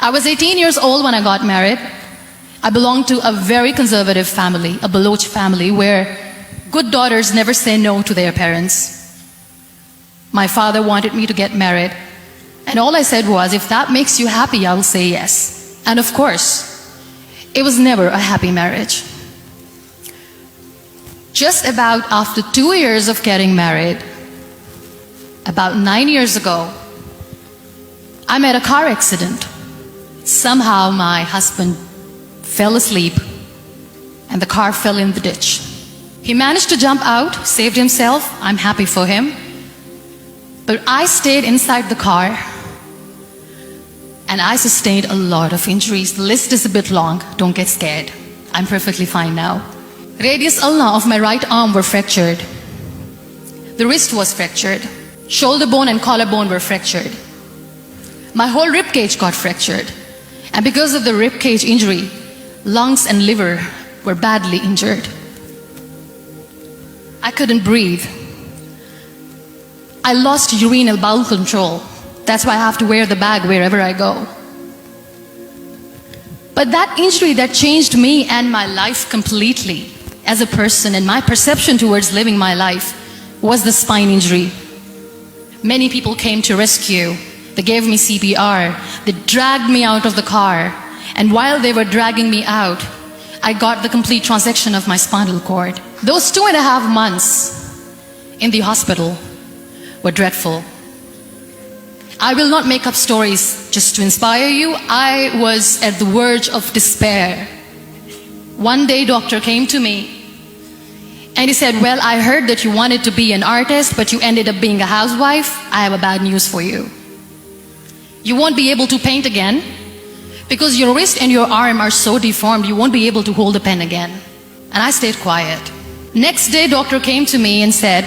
I was 18 years old when I got married. I belonged to a very conservative family, a Baloch family, where good daughters never say no to their parents. My father wanted me to get married, and all I said was, if that makes you happy, I will say yes. And of course, it was never a happy marriage. Just about after 2 years of getting married, about 9 years ago, I met a car accident. Somehow my husband fell asleep and the car fell in the ditch. He managed to jump out, saved himself. I'm happy for him. But I stayed inside the car and I sustained a lot of injuries. The list is a bit long. Don't get scared. I'm perfectly fine now. Radius ulna of my right arm were fractured. The wrist was fractured. Shoulder bone and collarbone were fractured. My whole rib cage got fractured. And because of the rib cage injury, lungs and liver were badly injured. I couldn't breathe. I lost urinary bowel control. That's why I have to wear the bag wherever I go. But that injury that changed me and my life completely as a person and my perception towards living my life was the spine injury. Many people came to rescue. They gave me CPR. They dragged me out of the car. And while they were dragging me out, I got the complete transection of my spinal cord. Those 2.5 months in the hospital were dreadful. I will not make up stories just to inspire you. I was at the verge of despair. One day, doctor came to me and he said, well, I heard that you wanted to be an artist, but you ended up being a housewife. I have a bad news for you. You won't be able to paint again because your wrist and your arm are so deformed, you won't be able to hold a pen again. And I stayed quiet. Next day, doctor came to me and said,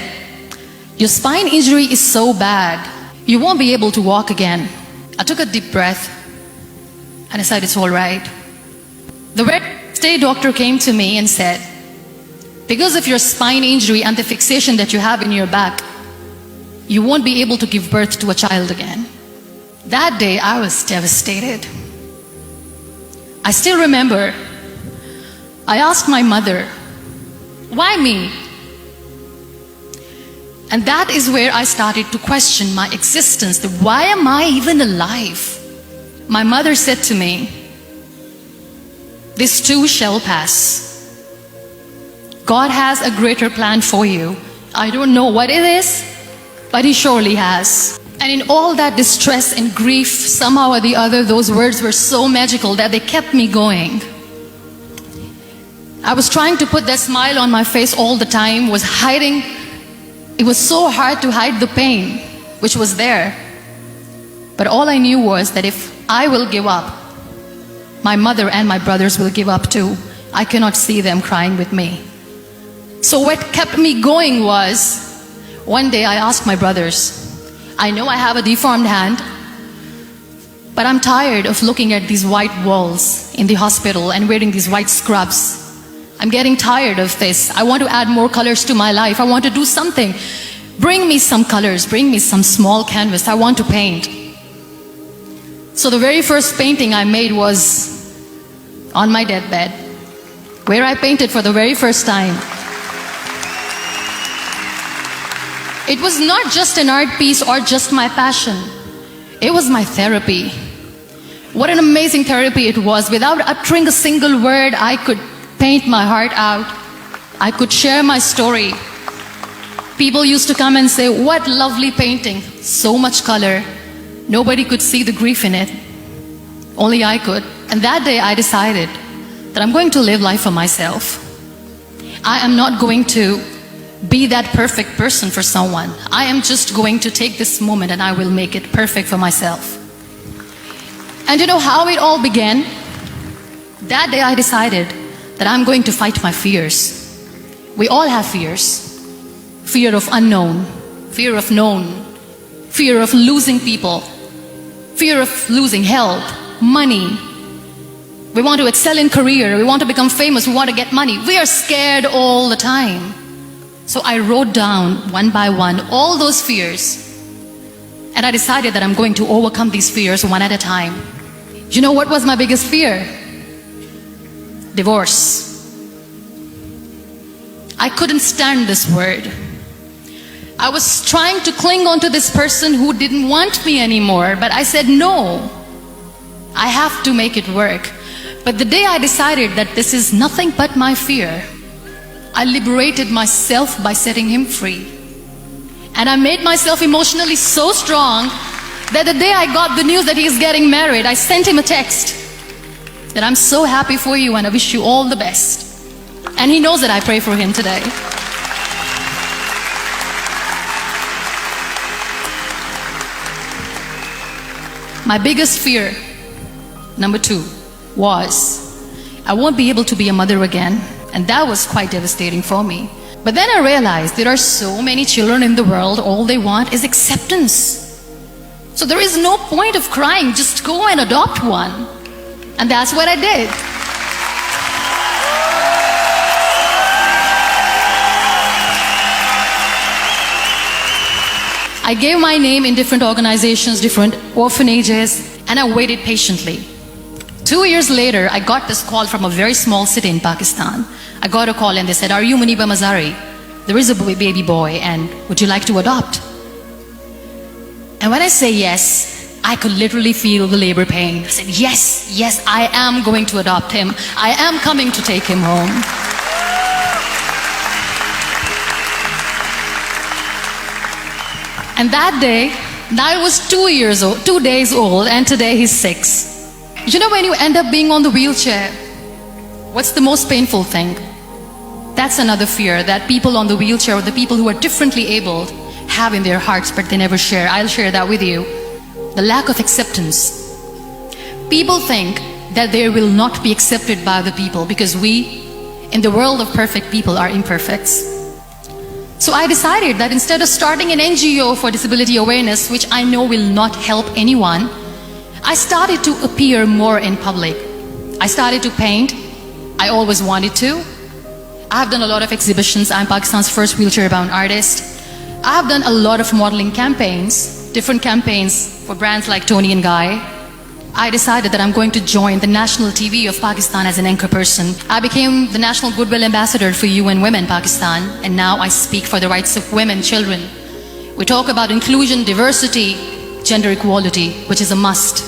your spine injury is so bad, you won't be able to walk again. I took a deep breath and I said, it's all right. The next day, doctor came to me and said, because of your spine injury and the fixation that you have in your back, you won't be able to give birth to a child again. That day, I was devastated. I still remember, I asked my mother, why me? And that is where I started to question my existence. Why am I even alive? My mother said to me, this too shall pass. God has a greater plan for you. I don't know what it is, but He surely has. And in all that distress and grief, somehow or the other, those words were so magical that they kept me going. I was trying to put that smile on my face all the time, was hiding. It was so hard to hide the pain, which was there. But all I knew was that if I will give up, my mother and my brothers will give up too. I cannot see them crying with me. So what kept me going was, one day I asked my brothers, I know I have a deformed hand, but I'm tired of looking at these white walls in the hospital and wearing these white scrubs. I'm getting tired of this. I want to add more colors to my life. I want to do something. Bring me some colors, bring me some small canvas. I want to paint. So the very first painting I made was on my deathbed, where I painted for the very first time. It was not just an art piece or just my passion. It was my therapy. What an amazing therapy it was. Without uttering a single word, I could paint my heart out. I could share my story. People used to come and say, what lovely painting. So much color. Nobody could see the grief in it. Only I could. And that day I decided that I'm going to live life for myself. I am not going to be that perfect person for someone. I am just going to take this moment and I will make it perfect for myself. And you know how it all began? That day I decided that I'm going to fight my fears. We all have fears. Fear of unknown, fear of known, fear of losing people, fear of losing health, money. We want to excel in career, we want to become famous, we want to get money. We are scared all the time. So I wrote down one by one all those fears, and I decided that I'm going to overcome these fears one at a time. You know what was my biggest fear? Divorce. I couldn't stand this word. I was trying to cling on to this person who didn't want me anymore, but I said no. I have to make it work. But the day I decided that this is nothing but my fear, I liberated myself by setting him free. And I made myself emotionally so strong that the day I got the news that he's getting married, I sent him a text that I'm so happy for you and I wish you all the best. And he knows that I pray for him today. My biggest fear, number 2, was I won't be able to be a mother again. And that was quite devastating for me. But then I realized there are so many children in the world, all they want is acceptance. So there is no point of crying, just go and adopt one. And that's what I did. I gave my name in different organizations, different orphanages, and I waited patiently. 2 years later, I got this call from a very small city in Pakistan. I got a call and they said, "Are you Muniba Mazari? There is a baby boy and would you like to adopt?" And when I say yes, I could literally feel the labor pain. I said, yes, I am going to adopt him. I am coming to take him home. And that day, I was 2 days old, and today he's 6. You know, when you end up being on the wheelchair, what's the most painful thing? That's another fear that people on the wheelchair or the people who are differently abled have in their hearts, but they never share. I'll share that with you. The lack of acceptance. People think that they will not be accepted by the people because we, in the world of perfect people, are imperfects. So I decided that instead of starting an NGO for disability awareness, which I know will not help anyone, I started to appear more in public. I started to paint. I always wanted to. I have done a lot of exhibitions. I'm Pakistan's first wheelchair-bound artist. I have done a lot of modeling campaigns, different campaigns for brands like Toni and Guy. I decided that I'm going to join the national TV of Pakistan as an anchor person. I became the National Goodwill Ambassador for UN Women Pakistan, and now I speak for the rights of women, children. We talk about inclusion, diversity, gender equality, which is a must.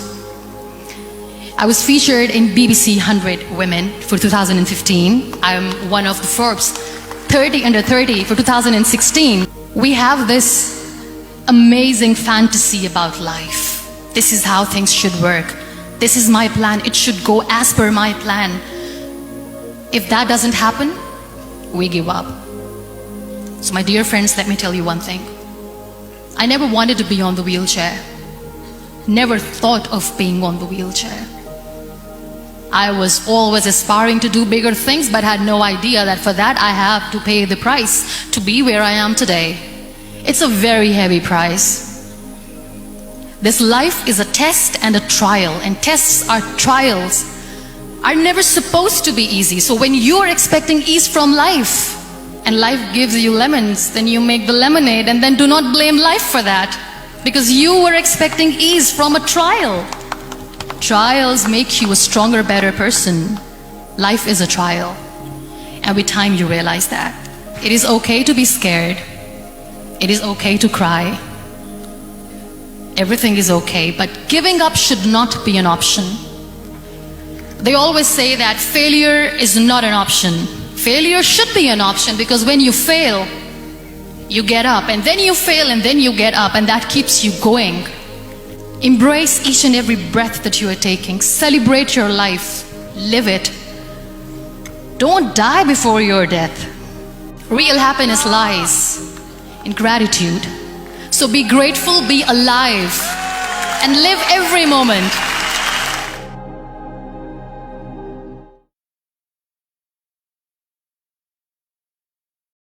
I was featured in BBC 100 Women for 2015. I'm one of the Forbes 30 under 30 for 2016. We have this amazing fantasy about life. This is how things should work. This is my plan. It should go as per my plan. If that doesn't happen, we give up. So my dear friends, let me tell you one thing. I never wanted to be on the wheelchair. Never thought of being on the wheelchair. I was always aspiring to do bigger things, but had no idea that for that I have to pay the price to be where I am today. It's a very heavy price. This life is a test and a trial, and tests or trials are never supposed to be easy. So when you're expecting ease from life, and life gives you lemons, then you make the lemonade, and then do not blame life for that, because you were expecting ease from a trial. Trials make you a stronger, better person. Life is a trial, and with time you realize that. It is okay to be scared. It is okay to cry. Everything is okay, but giving up should not be an option. They always say that failure is not an option. Failure should be an option, because when you fail, you get up, and then you fail, and then you get up, and that keeps you going. Embrace each and every breath that you are taking. Celebrate your life. Live it. Don't die before your death. Real happiness lies in gratitude. So be grateful, be alive, and live every moment.